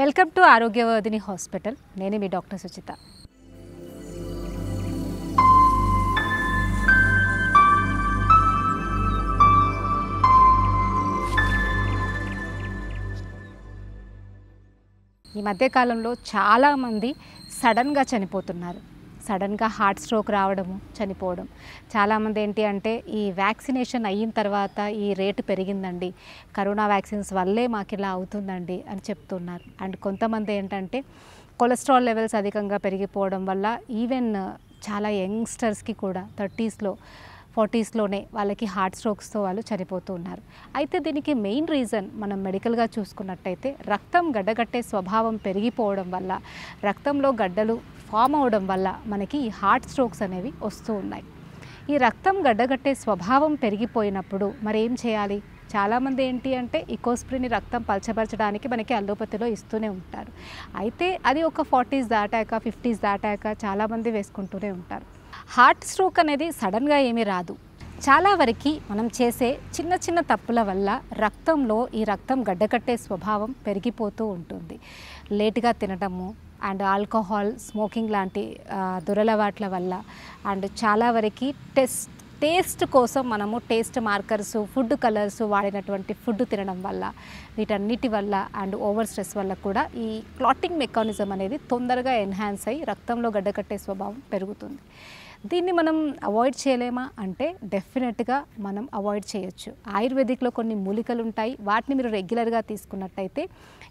Welcome to Arogyavardhini hospital. నేను మీ doctor Suchitha. ఈ మధ్యకాలంలో చాలామంది సడన్గా చనిపోతున్నారు. సడన్గా హార్ట్ స్ట్రోక్ రావడము, చనిపోవడం. చాలామంది ఏంటి అంటే ఈ వ్యాక్సినేషన్ అయిన తర్వాత ఈ రేటు పెరిగిందండి, కరోనా వ్యాక్సిన్స్ వల్లే మాకు ఇలా అవుతుందండి అని చెప్తున్నారు. అండ్ కొంతమంది ఏంటంటే కొలెస్ట్రాల్ లెవెల్స్ అధికంగా పెరిగిపోవడం వల్ల ఈవెన్ చాలా యంగ్స్టర్స్కి కూడా 30స్లో 40స్లోనే వాళ్ళకి హార్ట్ స్ట్రోక్స్తో వాళ్ళు చనిపోతూ ఉన్నారు. అయితే దీనికి మెయిన్ రీజన్ మనం మెడికల్గా చూసుకున్నట్టయితే రక్తం గడ్డగట్టే స్వభావం పెరిగిపోవడం వల్ల, రక్తంలో గడ్డలు ఫామ్ అవడం వల్ల మనకి ఈ హార్ట్ స్ట్రోక్స్ అనేవి వస్తూ ఉన్నాయి. ఈ రక్తం గడ్డగట్టే స్వభావం పెరిగిపోయినప్పుడు మరి ఏం చేయాలి? చాలామంది ఏంటి అంటే ఇకోస్ప్రిన్ రక్తం పలచబరచడానికి మనకి అల్లోపతిలో ఇస్తూనే ఉంటారు. అయితే అది ఒక 40s దాటాక 50s దాటాక చాలామంది వేసుకుంటూనే ఉంటారు. హార్ట్ స్ట్రోక్ అనేది సడన్గా ఏమీ రాదు. చాలా వరకు మనం చేసే చిన్న చిన్న తప్పుల వల్ల రక్తంలో ఈ రక్తం గడ్డకట్టే స్వభావం పెరిగిపోతూ ఉంటుంది. లేటుగా తినడము అండ్ ఆల్కహాల్, స్మోకింగ్ లాంటి దురలవాట్ల వల్ల, అండ్ చాలా వరకు టేస్ట్ కోసం మనము టేస్ట్ మార్కర్స్, ఫుడ్ కలర్స్ వాడినటువంటి ఫుడ్ తినడం వల్ల, వీటన్నిటి వల్ల అండ్ ఓవర్ స్ట్రెస్ వల్ల కూడా ఈ క్లాటింగ్ మెకానిజం అనేది తొందరగా ఎన్హాన్స్ అయ్యి రక్తంలో గడ్డకట్టే స్వభావం పెరుగుతుంది. దీన్ని మనం అవాయిడ్ చేయలేమా అంటే డెఫినెట్గా మనం అవాయిడ్ చేయొచ్చు. ఆయుర్వేదిక్లో కొన్ని మూలికలు ఉంటాయి, వాటిని మీరు రెగ్యులర్గా తీసుకున్నట్టయితే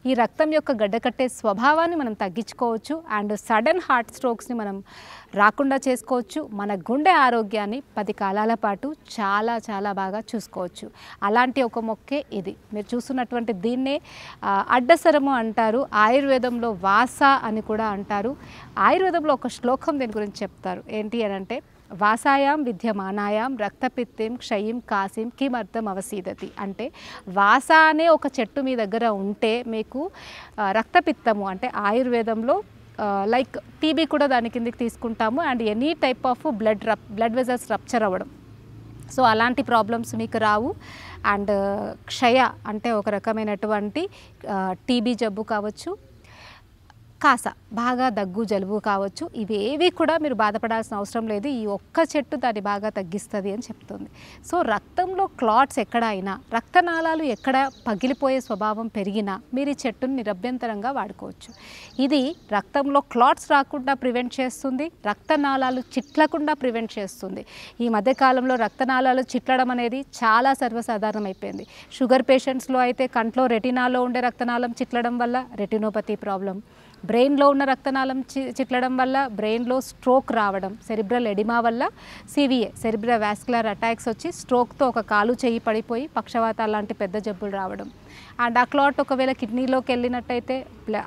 ఈ రక్తం యొక్క గడ్డకట్టే స్వభావాన్ని మనం తగ్గించుకోవచ్చు. అండ్ సడన్ హార్ట్ స్ట్రోక్స్ని మనం రాకుండా చేసుకోవచ్చు. మన గుండె ఆరోగ్యాన్ని 10 కాలాల పాటు చాలా చాలా బాగా చూసుకోవచ్చు. అలాంటి ఒక మొక్కే ఇది. మీరు చూస్తున్నటువంటి దీన్నే అడ్డసరము అంటారు. ఆయుర్వేదంలో వాస అని కూడా అంటారు. ఆయుర్వేదంలో ఒక శ్లోకం దీని గురించి చెప్తారు. ఏంటి అని అంటే, వాసాయాం విద్యమానాయాం రక్తపిత్తం క్షయం కాసిం కిమర్థం అవసీదతి. అంటే వాస అనే ఒక చెట్టు మీ దగ్గర ఉంటే మీకు రక్తపిత్తము అంటే ఆయుర్వేదంలో లైక్ టీబీ కూడా దాని కిందకి తీసుకుంటాము. And any type of blood vessels rupture అవ్వడం, సో అలాంటి ప్రాబ్లమ్స్ మీకు రావు. అండ్ క్షయ అంటే ఒక రకమైనటువంటి టీబీ జబ్బు కావచ్చు, కాస బాగా దగ్గు జలుబు కావచ్చు, ఇవేవి కూడా మీరు బాధపడాల్సిన అవసరం లేదు. ఈ ఒక్క చెట్టు దాన్ని బాగా తగ్గిస్తుంది అని చెప్తుంది. సో రక్తంలో క్లాట్స్ ఎక్కడ అయినా, రక్తనాళాలు ఎక్కడ పగిలిపోయే స్వభావం పెరిగినా మీరు ఈ చెట్టును నిరభ్యంతరంగా వాడుకోవచ్చు. ఇది రక్తంలో క్లాట్స్ రాకుండా ప్రివెంట్ చేస్తుంది, రక్తనాళాలు చిట్లకుండా ప్రివెంట్ చేస్తుంది. ఈ మధ్యకాలంలో రక్తనాళాలు చిట్లడం అనేది చాలా సర్వసాధారణం అయిపోయింది. షుగర్ పేషెంట్స్లో అయితే కంట్లో రెటినాలో ఉండే రక్తనాళం చిట్లడం వల్ల రెటినోపతి ప్రాబ్లం, బ్రెయిన్లో ఉన్న రక్తనాళం చిట్లడం వల్ల బ్రెయిన్లో స్ట్రోక్ రావడం, సెరిబ్రల్ ఎడిమా వల్ల సివిఏ సెరిబ్రల్ వాస్కులర్ అటాక్స్ వచ్చి స్ట్రోక్తో ఒక కాలు చెయ్యి పడిపోయి పక్షవాతాలు లాంటి పెద్ద జబ్బులు రావడం. అండ్ ఆ క్లాట్ ఒకవేళ కిడ్నీలోకి వెళ్ళినట్టయితే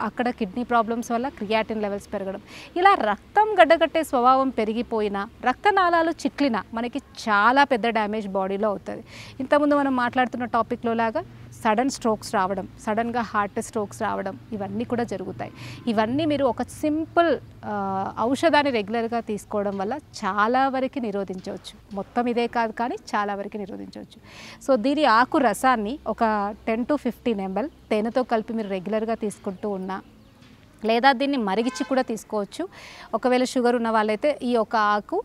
అక్కడ కిడ్నీ ప్రాబ్లమ్స్ వల్ల క్రియాటిన్ లెవెల్స్ పెరగడం. ఇలా రక్తం గడ్డగట్టే స్వభావం పెరిగిపోయినా, రక్తనాళాలు చిట్లినా మనకి చాలా పెద్ద డ్యామేజ్ బాడీలో అవుతుంది. ఇంతకుముందు మనం మాట్లాడుతున్న టాపిక్లో లాగా సడన్ స్ట్రోక్స్ రావడం, సడన్గా హార్ట్ స్ట్రోక్స్ రావడం, ఇవన్నీ కూడా జరుగుతాయి. ఇవన్నీ మీరు ఒక సింపుల్ ఔషధాన్ని రెగ్యులర్గా తీసుకోవడం వల్ల చాలా వరకు నిరోధించవచ్చు. మొత్తం ఇదే కాదు కానీ చాలా వరకు నిరోధించవచ్చు. సో దీని ఆకు రసాన్ని ఒక 10 to 15 ml తేనెతో కలిపి మీరు రెగ్యులర్గా తీసుకుంటూ ఉన్నా, లేదా దీన్ని మరిగించి కూడా తీసుకోవచ్చు. ఒకవేళ షుగర్ ఉన్న వాళ్ళైతే ఈ ఒక ఆకు,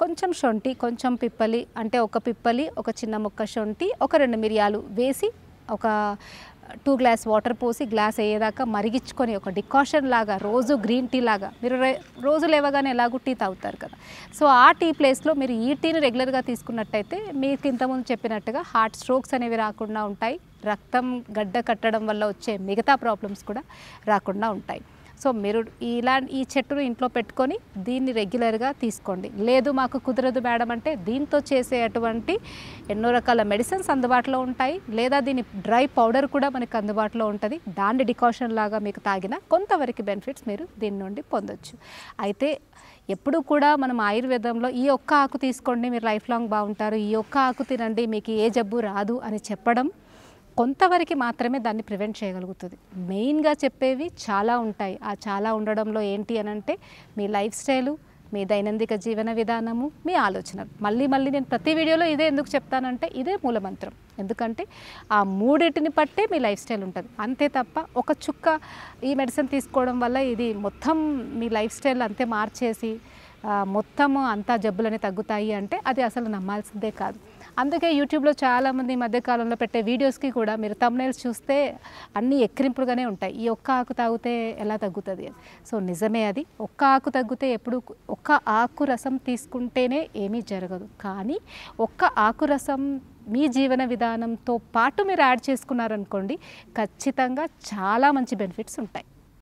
కొంచెం శొంఠి, కొంచెం పిప్పలి అంటే ఒక పిప్పలి, ఒక చిన్న ముక్క శొంఠి, ఒక 2 మిరియాలు వేసి ఒక 2 గ్లాస్ వాటర్ పోసి గ్లాస్ అయ్యేదాకా మరిగించుకొని ఒక డికాషన్ లాగా, రోజు గ్రీన్ టీ లాగా, మీరు రోజు లేవగానే ఎలాగూ టీ తాగుతారు కదా, సో ఆ టీ ప్లేస్లో మీరు ఈ టీని రెగ్యులర్గా తీసుకున్నట్టయితే మీకు ఇంతకుముందు చెప్పినట్టుగా హార్ట్ స్ట్రోక్స్ అనేవి రాకుండా ఉంటాయి. రక్తం గడ్డ కట్టడం వల్ల వచ్చే మిగతా ప్రాబ్లమ్స్ కూడా రాకుండా ఉంటాయి. సో మీరు ఈ చెట్టును ఇంట్లో పెట్టుకొని దీన్ని రెగ్యులర్గా తీసుకోండి. లేదు మాకు కుదరదు మేడం అంటే దీంతో చేసే అటువంటి ఎన్నో రకాల మెడిసిన్స్ అందుబాటులో ఉంటాయి, లేదా దీని డ్రై పౌడర్ కూడా మనకు అందుబాటులో ఉంటుంది. దాన్ని డికాషన్ లాగా మీకు తాగిన కొంతవరకు బెనిఫిట్స్ మీరు దీని నుండి పొందొచ్చు. అయితే ఎప్పుడు కూడా మనం ఆయుర్వేదంలో ఈ ఒక్క ఆకు తీసుకోండి మీరు లైఫ్ లాంగ్ బాగుంటారు, ఈ ఒక్క ఆకు తినండి మీకు ఏ జబ్బు రాదు అని చెప్పడం కొంతవరకు మాత్రమే దాన్ని ప్రివెంట్ చేయగలుగుతుంది. మెయిన్గా చెప్పేవి చాలా ఉంటాయి. ఆ చాలా ఉండడంలో ఏంటి అని అంటే మీ లైఫ్ స్టైలు, మీ దైనందిక జీవన విధానము, మీ ఆలోచనలు. మళ్ళీ నేను ప్రతి వీడియోలో ఇదే ఎందుకు చెప్తానంటే ఇదే మూలమంత్రం. ఎందుకంటే ఆ మూడింటిని పట్టే మీ లైఫ్ స్టైల్ ఉంటుంది. అంతే తప్ప ఒక చుక్క ఈ మెడిసిన్ తీసుకోవడం వల్ల ఇది మొత్తం మీ లైఫ్ స్టైల్ అంతే మార్చేసి మొత్తము అంతా జబ్బులని తగ్గుతాయి అంటే అది అసలు నమ్మాల్సిందే కాదు. అందుకే యూట్యూబ్లో చాలామంది ఈ మధ్యకాలంలో పెట్టే వీడియోస్కి కూడా మీరు థంబ్నెయిల్స్ చూస్తే అన్నీ ఎక్కిరింపులుగానే ఉంటాయి. ఈ ఒక్క ఆకు తాగితే ఎలా తగ్గుతుంది అని. సో నిజమే, అది ఒక్క ఆకు తగ్గితే ఎప్పుడు ఒక్క ఆకు రసం తీసుకుంటేనే ఏమీ జరగదు. కానీ ఒక్క ఆకు రసం మీ జీవన విధానంతో పాటు మీరు యాడ్ చేసుకున్నారనుకోండి, ఖచ్చితంగా చాలా మంచి బెనిఫిట్స్ ఉంటాయి.